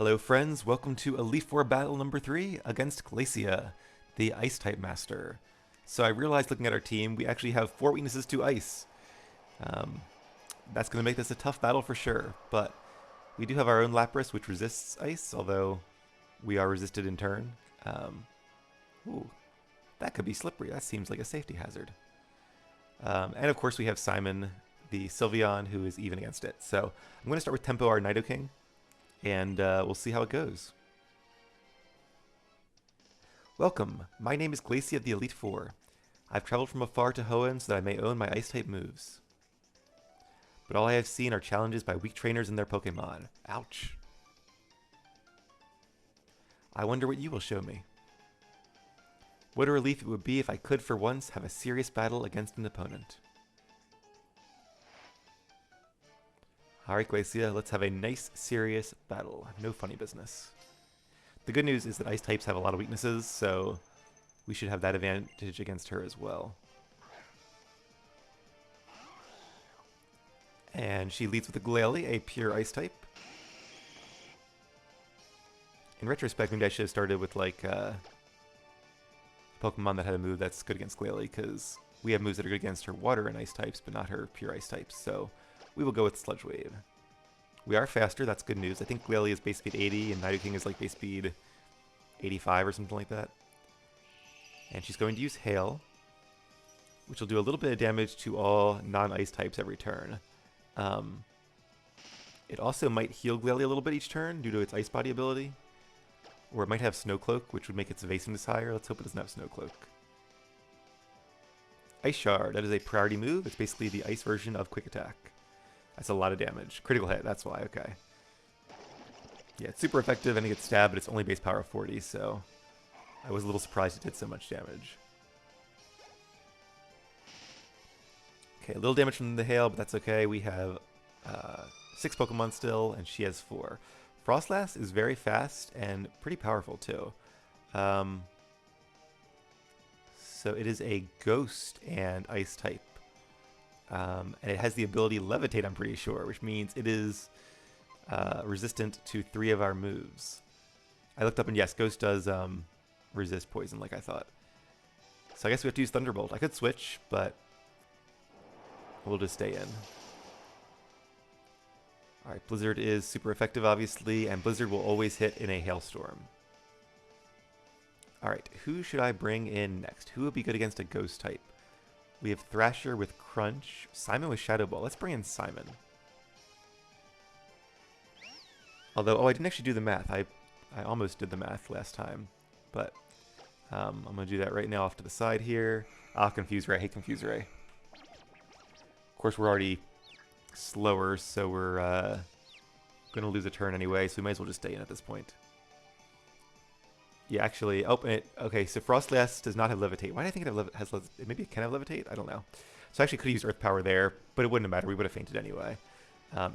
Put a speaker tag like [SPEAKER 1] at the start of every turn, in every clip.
[SPEAKER 1] Hello friends, welcome to Elite Four battle number 3 against Glacia, the Ice-type master. So I realized looking at our team, we actually have 4 weaknesses to Ice. Um, that's going to make this a tough battle for sure, but we do have our own Lapras which resists Ice, although we are resisted in turn. Ooh, that could be slippery, that seems like a safety hazard. And of course we have Simon, the Sylveon, who is even against it. So I'm going to start with Tempo, our Nidoking, and we'll see how it goes. Welcome, my name is Glacia of the Elite Four. I've traveled from afar to Hoenn so that I may own my Ice-type moves. But all I have seen are challenges by weak trainers and their Pokemon. Ouch. I wonder what you will show me. What a relief it would be if I could for once have a serious battle against an opponent. Alright Glacia, let's have a nice, serious battle. No funny business. The good news is that Ice types have a lot of weaknesses, so we should have that advantage against her as well. And she leads with a Glalie, a pure Ice type. In retrospect, maybe I should have started with like Pokemon that had a move that's good against Glalie, because we have moves that are good against her Water and Ice types, but not her pure Ice types, so we will go with Sludge Wave. We are faster, that's good news. I think Glalie is base speed 80, and Nidoking is like base speed 85 or something like that. And she's going to use Hail, which will do a little bit of damage to all non-Ice types every turn. It also might heal Glalie a little bit each turn due to its Ice Body ability. Or it might have Snow Cloak, which would make its evasiveness higher. Let's hope it doesn't have Snow Cloak. Ice Shard, that is a priority move. It's basically the Ice version of Quick Attack. That's a lot of damage. Critical hit, that's why, okay. Yeah, it's super effective and it gets stabbed, but it's only base power of 40, so I was a little surprised it did so much damage. Okay, a little damage from the Hail, but that's okay. We have 6 Pokemon still, and she has 4. Frostlass is very fast and pretty powerful too. So it is a Ghost and Ice type. And it has the ability Levitate, I'm pretty sure, which means it is resistant to 3 of our moves. I looked up and yes, Ghost does resist poison like I thought. So I guess we have to use Thunderbolt. I could switch, but we'll just stay in. Alright, Blizzard is super effective obviously, and Blizzard will always hit in a hailstorm. Alright, who should I bring in next? Who would be good against a Ghost type? We have Thrasher with Crunch, Simon with Shadow Ball. Let's bring in Simon. Although, oh, I didn't actually do the math. I almost did the math last time, but I'm going to do that right now off to the side here. Ah, Confuse Ray. I hate Confuse Ray. Of course, we're already slower, so we're going to lose a turn anyway, so we might as well just stay in at this point. Yeah, actually, oh, okay, so Frostlass does not have Levitate. Why do I think it has maybe it can have Levitate? I don't know. So I actually could have used Earth Power there, but it wouldn't have mattered. We would have fainted anyway.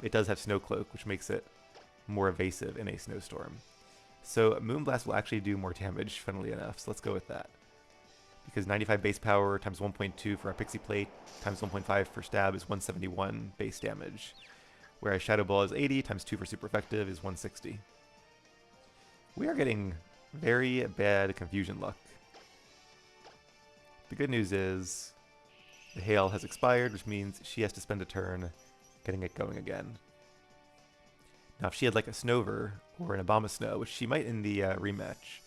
[SPEAKER 1] It does have Snow Cloak, which makes it more evasive in a snowstorm. So Moonblast will actually do more damage, funnily enough, so let's go with that. Because 95 base power times 1.2 for our Pixie Plate times 1.5 for Stab is 171 base damage. Whereas Shadow Ball is 80 times 2 for Super Effective is 160. We are getting very bad confusion luck. The good news is the Hail has expired, which means she has to spend a turn getting it going again. Now if she had like a Snover or an Abomasnow, which she might in the rematch,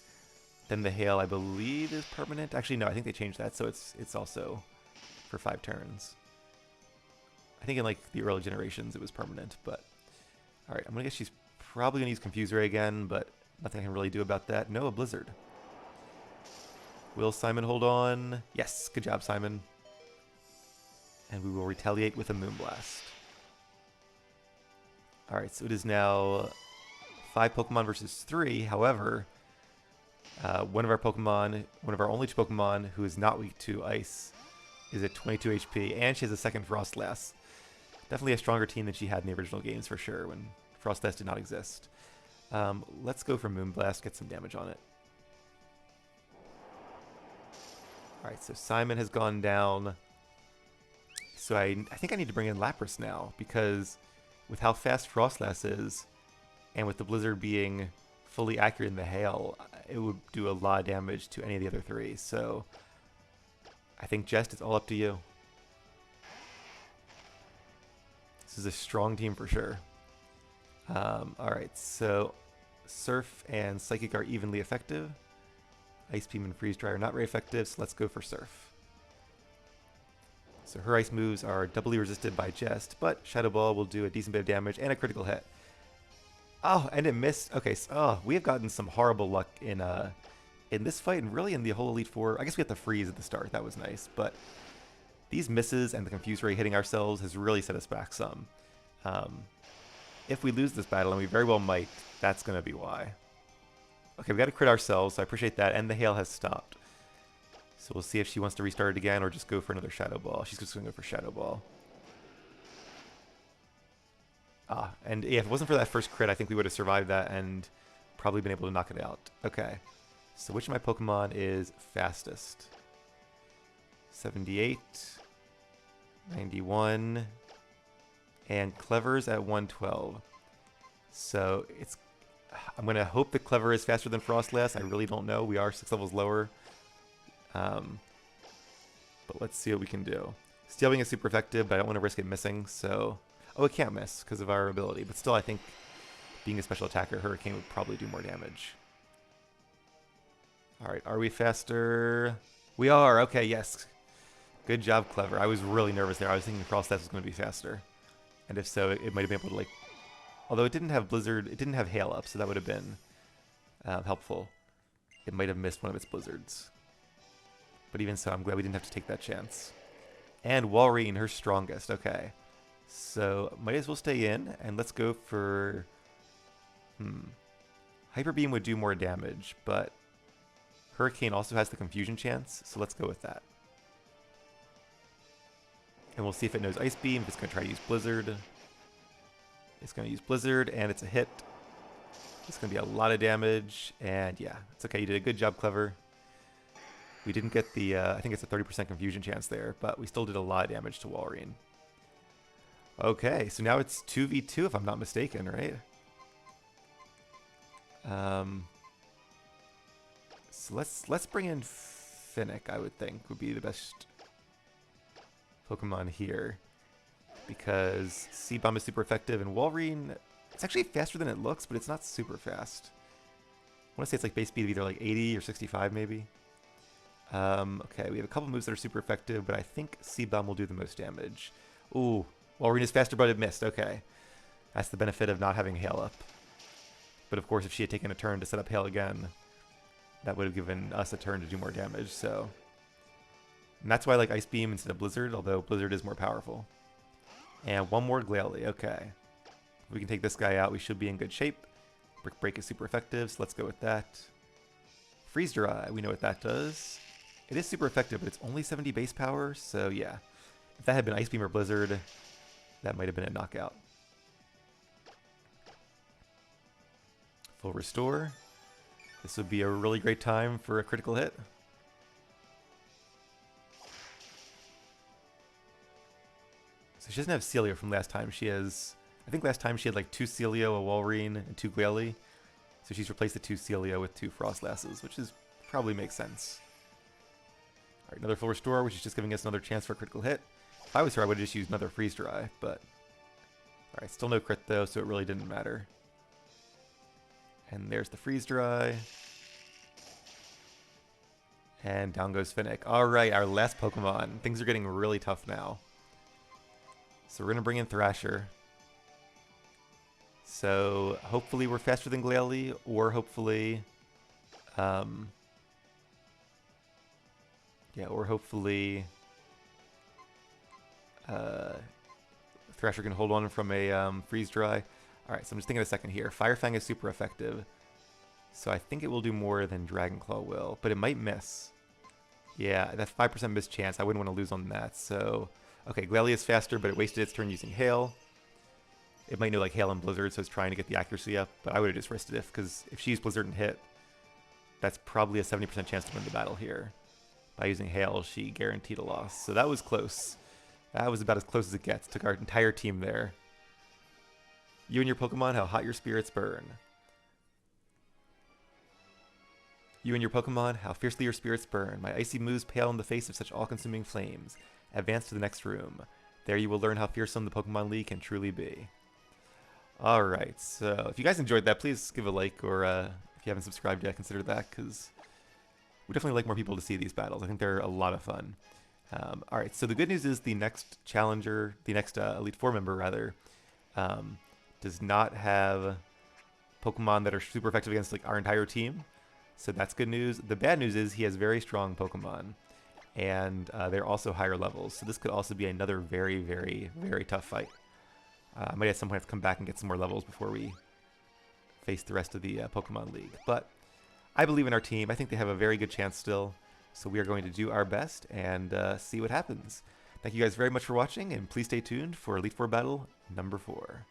[SPEAKER 1] then the Hail I believe is permanent. Actually no, I think they changed that, so it's also for 5 turns. I think in like the early generations it was permanent, but alright, I'm gonna guess she's probably gonna use Confuse Ray again, but nothing I can really do about that. No, a Blizzard. Will Simon hold on? Yes, good job, Simon. And we will retaliate with a Moonblast. Alright, so it is now 5 Pokemon versus 3. However, one of our only 2 Pokemon who is not weak to Ice is at 22 HP, and she has a second Frostlass. Definitely a stronger team than she had in the original games for sure, when Frostlass did not exist. Let's go for Moonblast, get some damage on it. Alright, so Simon has gone down. So I think I need to bring in Lapras now, because with how fast Frostlass is, And with the Blizzard being fully accurate in the Hail, it would do a lot of damage to any of the other three. So I think Jest, it's all up to you. This is a strong team for sure. Alright, so Surf and Psychic are evenly effective. Ice Beam and Freeze Dry are not very effective, so let's go for Surf. So her ice moves are doubly resisted by Jest, but Shadow Ball will do a decent bit of damage and a critical hit. Oh, and it missed. Okay, so we have gotten some horrible luck in this fight, and really in the whole Elite Four. I guess we had to freeze at the start. That was nice, but these misses and the Confuse Ray hitting ourselves has really set us back some. If we lose this battle, and we very well might, that's going to be why. Okay, we got to crit ourselves, so I appreciate that, and the Hail has stopped. So we'll see if she wants to restart it again or just go for another Shadow Ball. She's just going to go for Shadow Ball. And yeah, if it wasn't for that first crit, I think we would have survived that and probably been able to knock it out. Okay, so which of my Pokemon is fastest? 78, 91, and Clever's at 112. So I'm going to hope that Clever is faster than Frostlass. I really don't know. We are 6 levels lower. But let's see what we can do. Steel Wing is super effective, but I don't want to risk it missing, so... Oh, it can't miss because of our ability, but still I think being a special attacker, Hurricane would probably do more damage. Alright, are we faster? We are! Okay, yes. Good job, Clever. I was really nervous there. I was thinking Frostlass was going to be faster. And if so, it might have been able to, like... Although it didn't have Blizzard, it didn't have Hail up, so that would have been helpful. It might have missed one of its Blizzards. But even so, I'm glad we didn't have to take that chance. And Walrein, her strongest. Okay. So, might as well stay in, and let's go for... Hyper Beam would do more damage, but Hurricane also has the confusion chance, so let's go with that. And we'll see if it knows Ice Beam, if it's going to try to use Blizzard. It's going to use Blizzard, and it's a hit. It's going to be a lot of damage, and yeah, it's okay. You did a good job, Clever. We didn't get the, I think it's a 30% confusion chance there, but we still did a lot of damage to Walrein. Okay, so now it's 2v2 if I'm not mistaken, right? So let's bring in Finnick, I would think, would be the best Pokemon here. Because C-Bomb is super effective, and Walrein, it's actually faster than it looks, but it's not super fast. I want to say it's like base speed of either like 80 or 65 maybe. Okay, we have a couple moves that are super effective, but I think C-Bomb will do the most damage. Ooh, Walrein is faster, but it missed. Okay. That's the benefit of not having Hail up. But of course, if she had taken a turn to set up Hail again, that would have given us a turn to do more damage, so... And that's why I like Ice Beam instead of Blizzard, although Blizzard is more powerful. And one more Glalie, okay. If we can take this guy out, we should be in good shape. Brick Break is super effective, so let's go with that. Freeze Dry, we know what that does. It is super effective, but it's only 70 base power, so yeah. If that had been Ice Beam or Blizzard, that might have been a knockout. Full Restore. This would be a really great time for a critical hit. So she doesn't have Celio from last time. She has, I think last time she had like 2 Celio, a Walrein, and 2 Glalie. So she's replaced the 2 Celio with 2 Frostlasses, which is probably makes sense. Alright, another Full Restore, which is just giving us another chance for a critical hit. If I was her, I would have just used another Freeze Dry, but... Alright, still no crit though, so it really didn't matter. And there's the Freeze Dry. And down goes Finnick. Alright, our last Pokemon. Things are getting really tough now. So we're going to bring in Thrasher. So hopefully we're faster than Glalie, or hopefully... yeah, or hopefully... Thrasher can hold on from a Freeze Dry. Alright, so I'm just thinking a second here. Fire Fang is super effective. So I think it will do more than Dragon Claw will, but it might miss. Yeah, that 5% miss chance, I wouldn't want to lose on that, so... Okay, Glalie is faster, but it wasted its turn using Hail. It might know like Hail and Blizzard, so it's trying to get the accuracy up, but I would have just risked it because if she used Blizzard and hit, that's probably a 70% chance to win the battle here. By using Hail, she guaranteed a loss. So that was close. That was about as close as it gets. Took our entire team there. You and your Pokemon, how hot your spirits burn. You and your Pokemon, how fiercely your spirits burn. My icy moves pale in the face of such all-consuming flames. Advance to the next room. There you will learn how fearsome the Pokemon League can truly be. Alright, so if you guys enjoyed that, please give a like, or if you haven't subscribed yet, consider that, because we definitely like more people to see these battles. I think they're a lot of fun. Alright, so the good news is the next challenger, the next Elite Four member, rather, does not have Pokemon that are super effective against like our entire team. So that's good news. The bad news is he has very strong Pokemon, and they're also higher levels. So this could also be another very, very, very tough fight. I might at some point have to come back and get some more levels before we face the rest of the Pokemon League. But I believe in our team. I think they have a very good chance still. So we are going to do our best and see what happens. Thank you guys very much for watching, and please stay tuned for Elite Four Battle number 4.